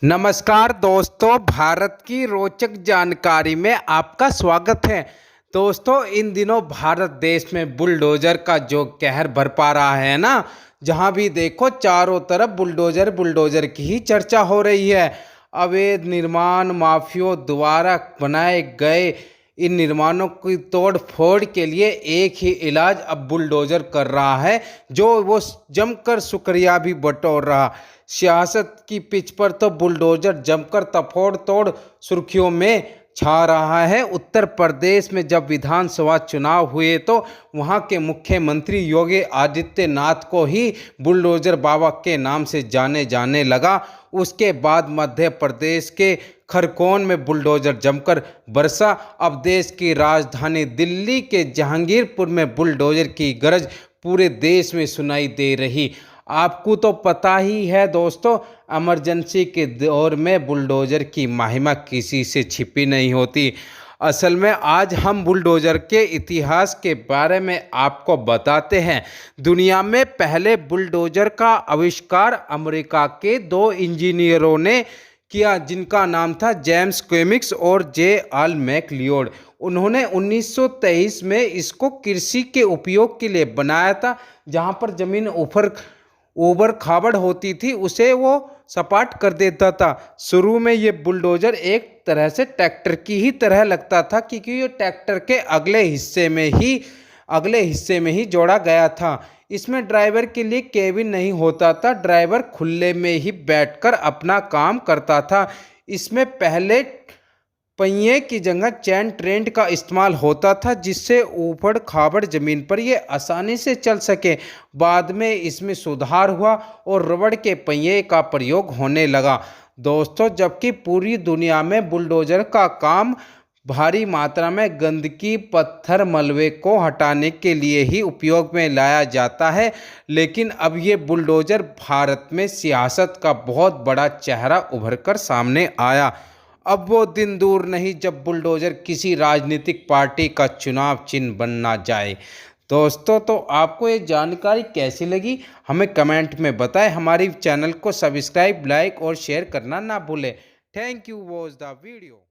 नमस्कार दोस्तों, भारत की रोचक जानकारी में आपका स्वागत है। दोस्तों, इन दिनों भारत देश में बुलडोजर का जो कहर बरपा रहा है ना, जहां भी देखो चारों तरफ बुलडोजर बुलडोजर की ही चर्चा हो रही है। अवैध निर्माण माफियों द्वारा बनाए गए इन निर्माणों की तोड़ फोड़ के लिए एक ही इलाज अब बुलडोजर कर रहा है, जो वो जमकर शुक्रिया भी बटोर रहा। सियासत की पिच पर तो बुलडोजर जमकर तफोड़ तोड़ सुर्खियों में छा रहा है। उत्तर प्रदेश में जब विधानसभा चुनाव हुए तो वहां के मुख्यमंत्री योगी आदित्यनाथ को ही बुलडोजर बाबा के नाम से जाने जाने लगा। उसके बाद मध्य प्रदेश के खरगोन में बुलडोजर जमकर बरसा। अब देश की राजधानी दिल्ली के जहांगीरपुर में बुलडोजर की गरज पूरे देश में सुनाई दे रही। आपको तो पता ही है दोस्तों, इमरजेंसी के दौर में बुलडोजर की महिमा किसी से छिपी नहीं होती। असल में आज हम बुलडोजर के इतिहास के बारे में आपको बताते हैं। दुनिया में पहले बुलडोजर का आविष्कार अमेरिका के दो इंजीनियरों ने किया, जिनका नाम था जेम्स क्वेमिक्स और जे आल मैकलियोड। उन्होंने 1923 में इसको कृषि के उपयोग के लिए बनाया था। जहां पर जमीन ऊबड़ खाबड़ होती थी उसे वो सपाट कर देता था। शुरू में ये बुलडोजर एक तरह से ट्रैक्टर की ही तरह लगता था, क्योंकि ये ट्रैक्टर के अगले हिस्से में ही जोड़ा गया था। इसमें ड्राइवर के लिए केबिन नहीं होता था, ड्राइवर खुले में ही बैठकर अपना काम करता था। इसमें पहले पहिए की जगह चैन ट्रेंड का इस्तेमाल होता था, जिससे ऊबड़ खाबड़ जमीन पर यह आसानी से चल सके। बाद में इसमें सुधार हुआ और रबड़ के पहिए का प्रयोग होने लगा दोस्तों। जबकि पूरी दुनिया में बुलडोजर का काम भारी मात्रा में गंदगी पत्थर मलबे को हटाने के लिए ही उपयोग में लाया जाता है, लेकिन अब ये बुलडोजर भारत में सियासत का बहुत बड़ा चेहरा उभर कर सामने आया। अब वो दिन दूर नहीं जब बुलडोजर किसी राजनीतिक पार्टी का चुनाव चिन्ह बनना जाए। दोस्तों, तो आपको ये जानकारी कैसी लगी हमें कमेंट में बताएं। हमारी चैनल को सब्सक्राइब, लाइक और शेयर करना ना भूलें। Thank you watch the video.